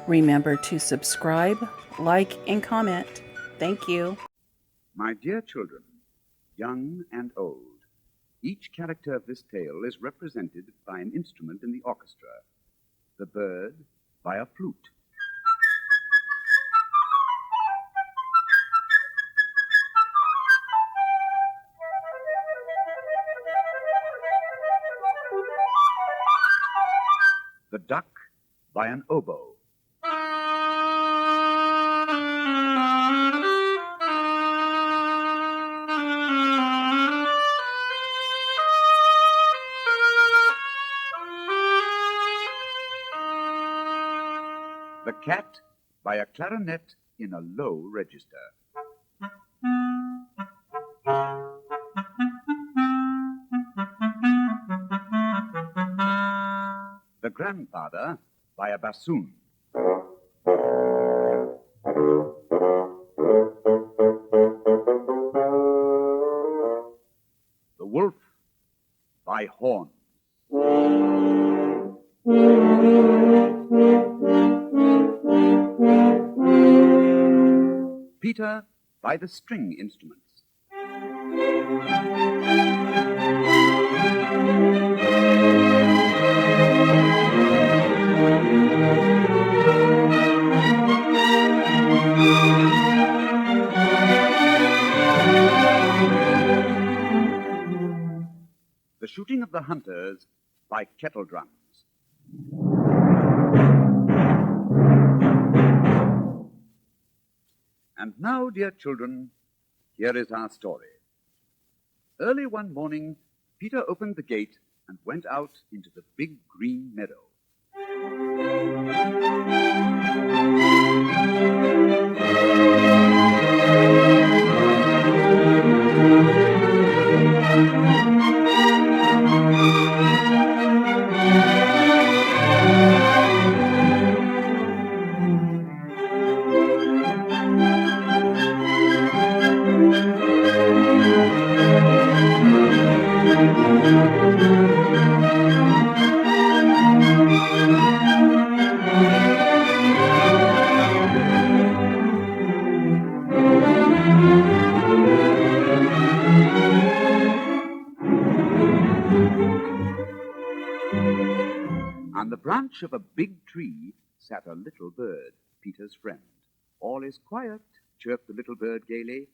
Remember to subscribe, like, and comment. Thank you. My dear children, young and old, each character of this tale is represented by an instrument in the orchestra. The bird by a flute. The duck by an oboe. The cat by a clarinet in a low register. The grandfather by a bassoon. The wolf by horns. Peter by the string instruments. The shooting of the hunters by kettle drums. And now, dear children, here is our story. Early one morning, Peter opened the gate and went out into the big green meadow. On the branch of a big tree sat a little bird, Peter's friend. All is quiet, chirped the little bird gaily.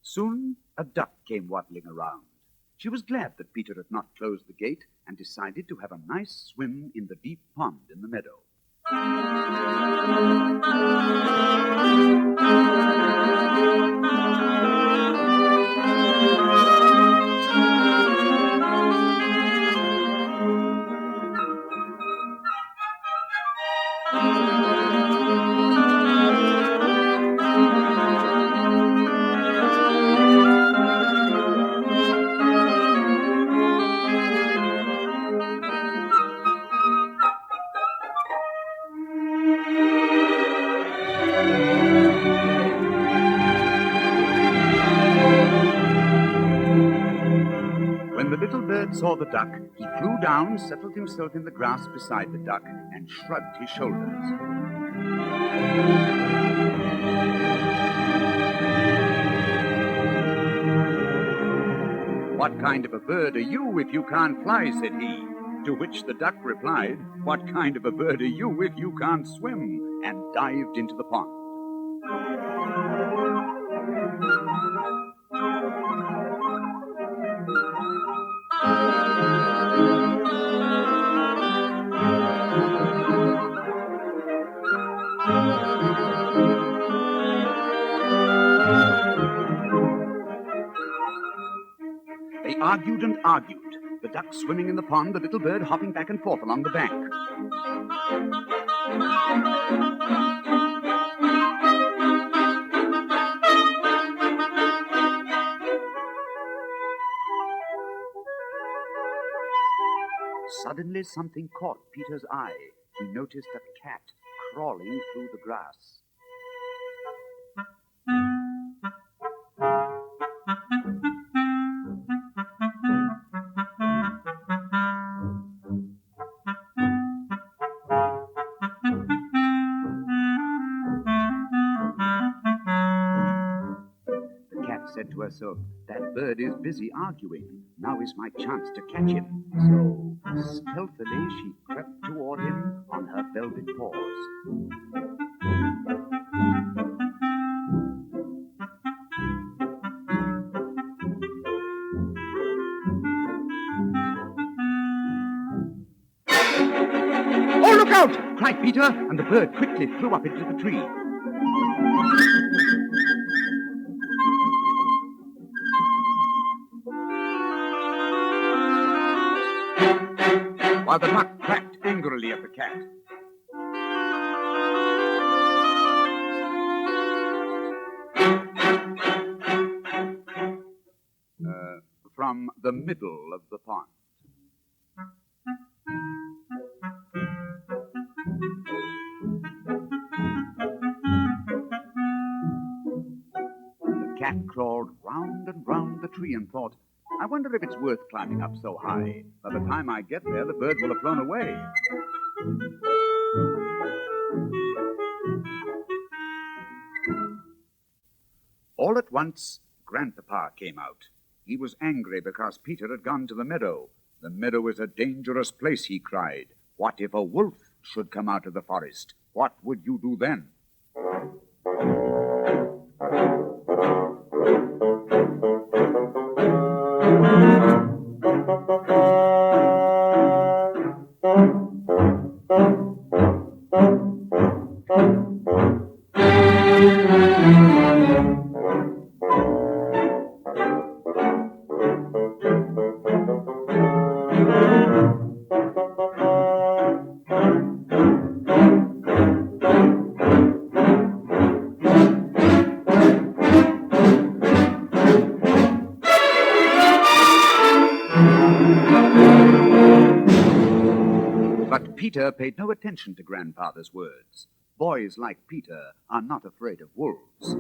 Soon a duck came waddling around. She was glad that Peter had not closed the gate and decided to have a nice swim in the deep pond in the meadow. When the little bird saw the duck, he flew down, settled himself in the grass beside the duck, and shrugged his shoulders. "What kind of a bird are you if you can't fly?" said he. To which the duck replied, "What kind of a bird are you if you can't swim?" and dived into the pond. They argued and argued, the duck swimming in the pond, the little bird hopping back and forth along the bank. Suddenly something caught Peter's eye. He noticed a cat crawling through the grass. The cat said to herself, "That bird is busy arguing. Now is my chance to catch him." So, stealthily, she crept toward him on her velvet paws. "Oh, look out!" cried Peter, and the bird quickly flew up into the tree. While the duck quacked angrily at the cat. From the middle of the pond. The cat crawled round and round the tree and thought, "I wonder if it's worth climbing up so high. By the time I get there, the bird will have flown away." All at once, Grandpapa came out. He was angry because Peter had gone to the meadow. "The meadow is a dangerous place," he cried. "What if a wolf should come out of the forest? What would you do then?" But Peter paid no attention to Grandfather's words. Boys like Peter are not afraid of wolves.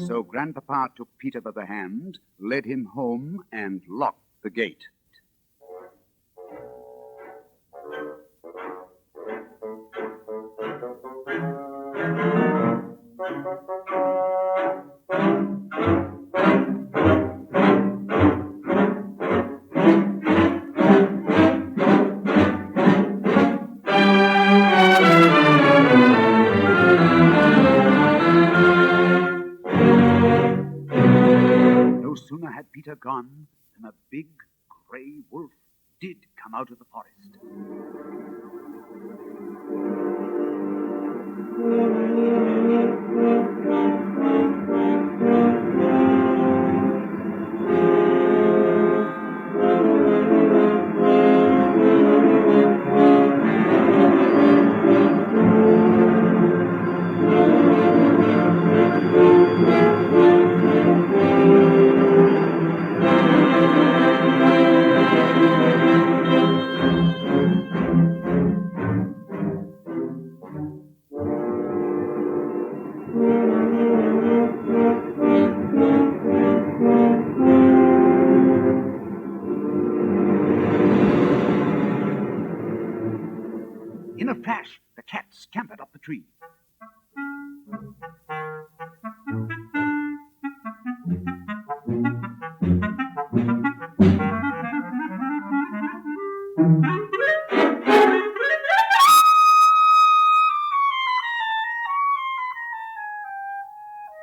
So Grandpapa took Peter by the hand, led him home, and locked the gate. No sooner had Peter gone than a big gray wolf did come out of the forest. scampered up the tree.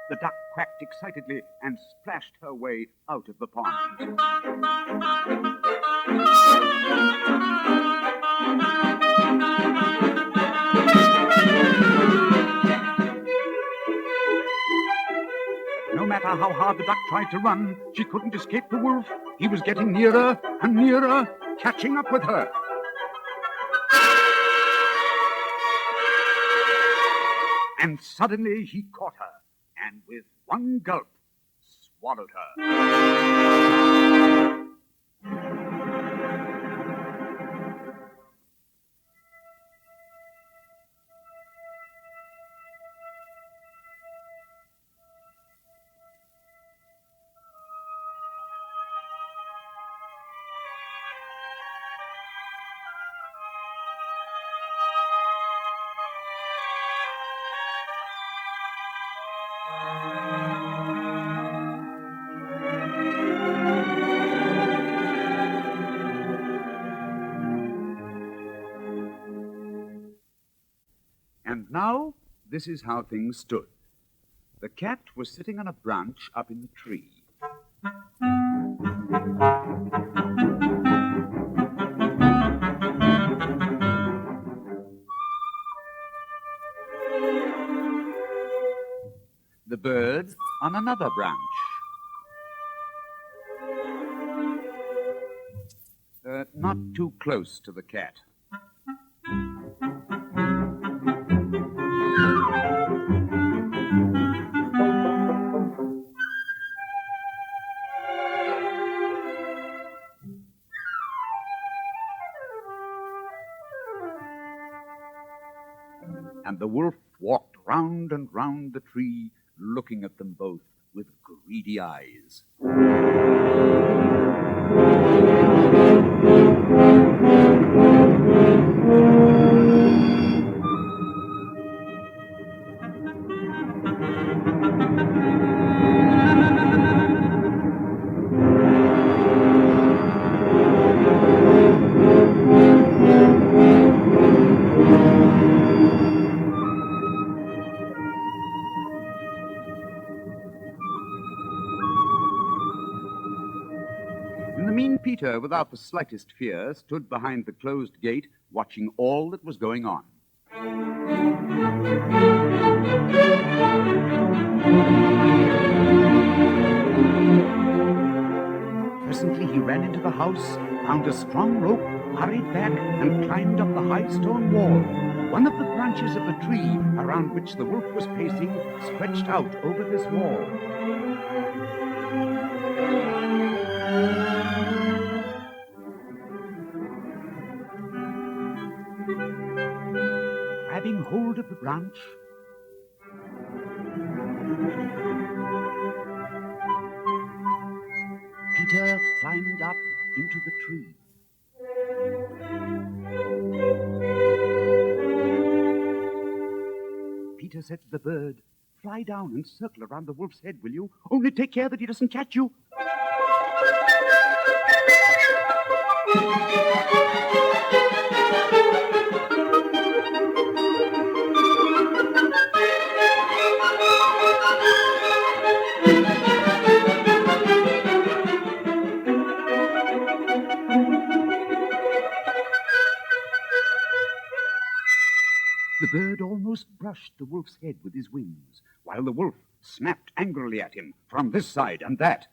The duck quacked excitedly and splashed her way out of the pond. No matter how hard the duck tried to run, she couldn't escape the wolf. He was getting nearer and nearer, catching up with her. And suddenly he caught her, and with one gulp, swallowed her. And now, this is how things stood. The cat was sitting on a branch up in the tree. The bird on another branch. Not too close to the cat. And the wolf walked round and round the tree, looking at them both with greedy eyes. And the mean Peter, without the slightest fear, stood behind the closed gate, watching all that was going on. Presently he ran into the house, found a strong rope, hurried back, and climbed up the high stone wall. One of the branches of the tree around which the wolf was pacing stretched out over this wall. Grabbing hold of the branch, Peter climbed up into the tree. Peter said to the bird, "Fly down and circle around the wolf's head, will you? Only take care that he doesn't catch you." The bird almost brushed the wolf's head with his wings, while the wolf snapped angrily at him from this side and that.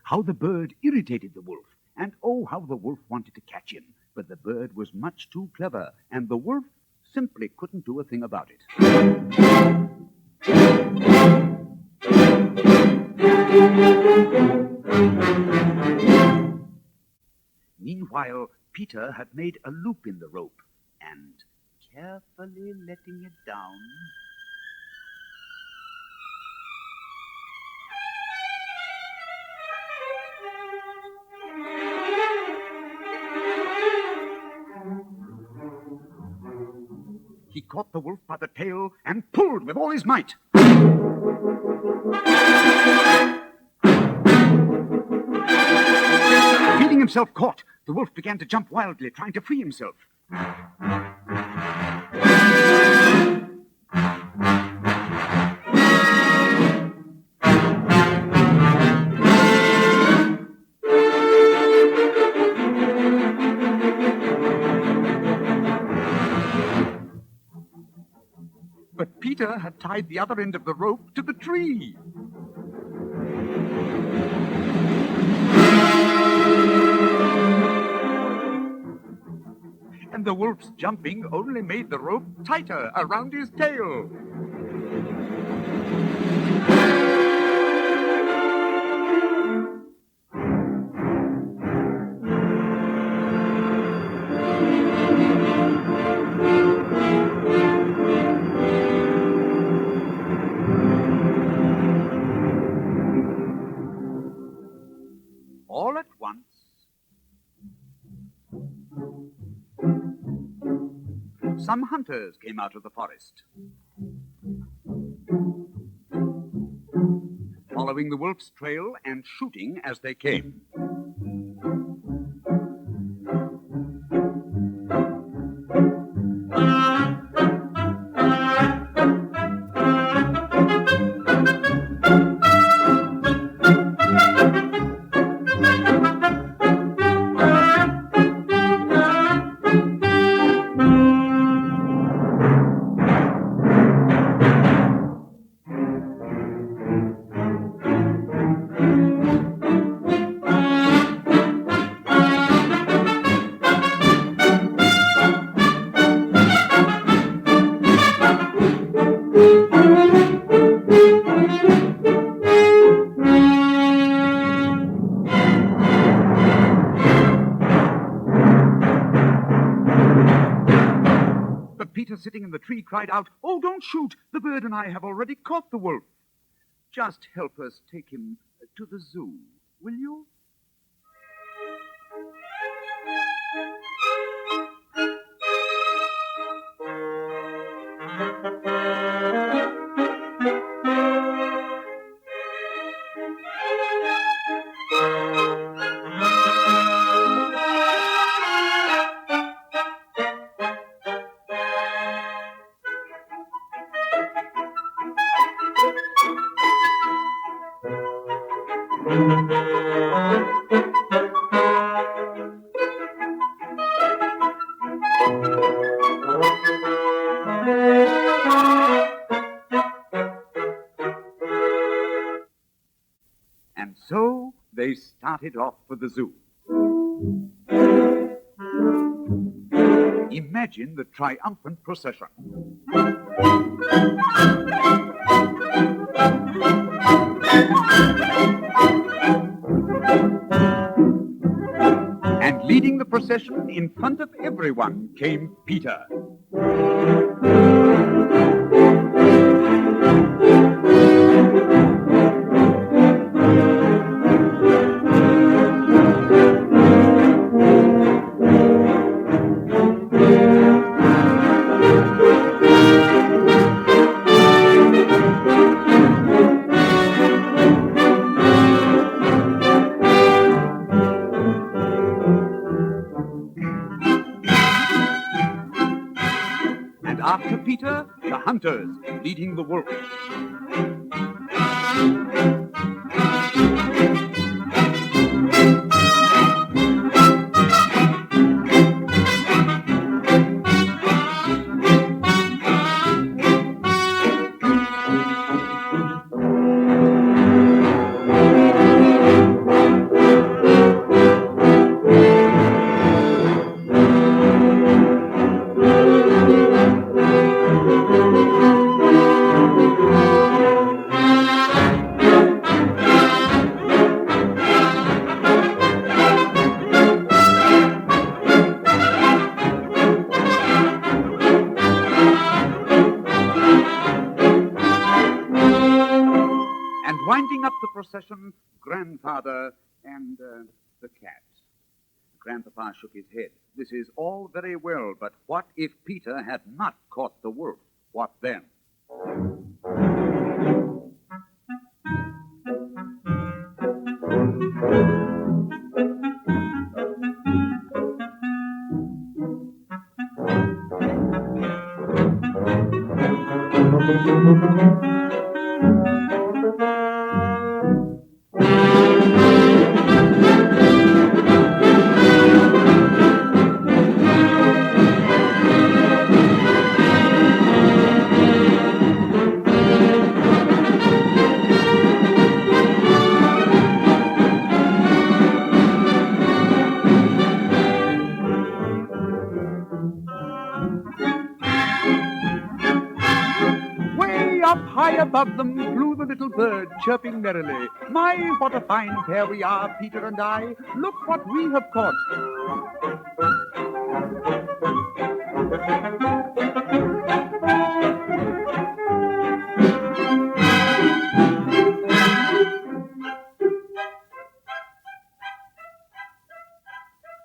How the bird irritated the wolf, and oh, how the wolf wanted to catch him. But the bird was much too clever, and the wolf simply couldn't do a thing about it. Meanwhile, Peter had made a loop in the rope, and, carefully letting it down, he caught the wolf by the tail and pulled with all his might. Feeling himself caught, the wolf began to jump wildly, trying to free himself. But Peter had tied the other end of the rope to the tree. And the wolf's jumping only made the rope tighter around his tail. All at once, some hunters came out of the forest. Following the wolf's trail and shooting as they came. Peter, sitting in the tree, cried out, "Oh, don't shoot! The bird and I have already caught the wolf. Just help us take him to the zoo, will you?" And so they started off for the zoo. Imagine the triumphant procession. And leading the procession in front of everyone came Peter. After Peter, the hunters, leading the wolf. up the procession, Grandfather and the cat. Grandpapa shook his head. This is all very well, but what if Peter had not caught the wolf? What then? Way up high above them flew the little bird, chirping merrily. My, what a fine pair we are, Peter and I. Look what we have caught.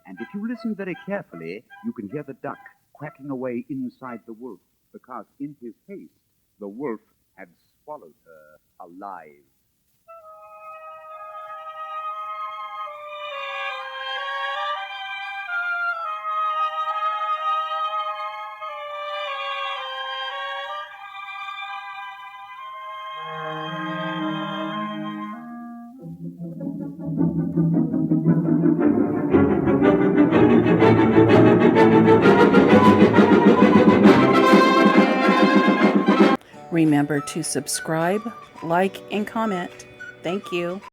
And if you listen very carefully, you can hear the duck quacking away inside the wolf, because in his haste, the wolf had swallowed her alive. Remember to subscribe, like, and comment. Thank you.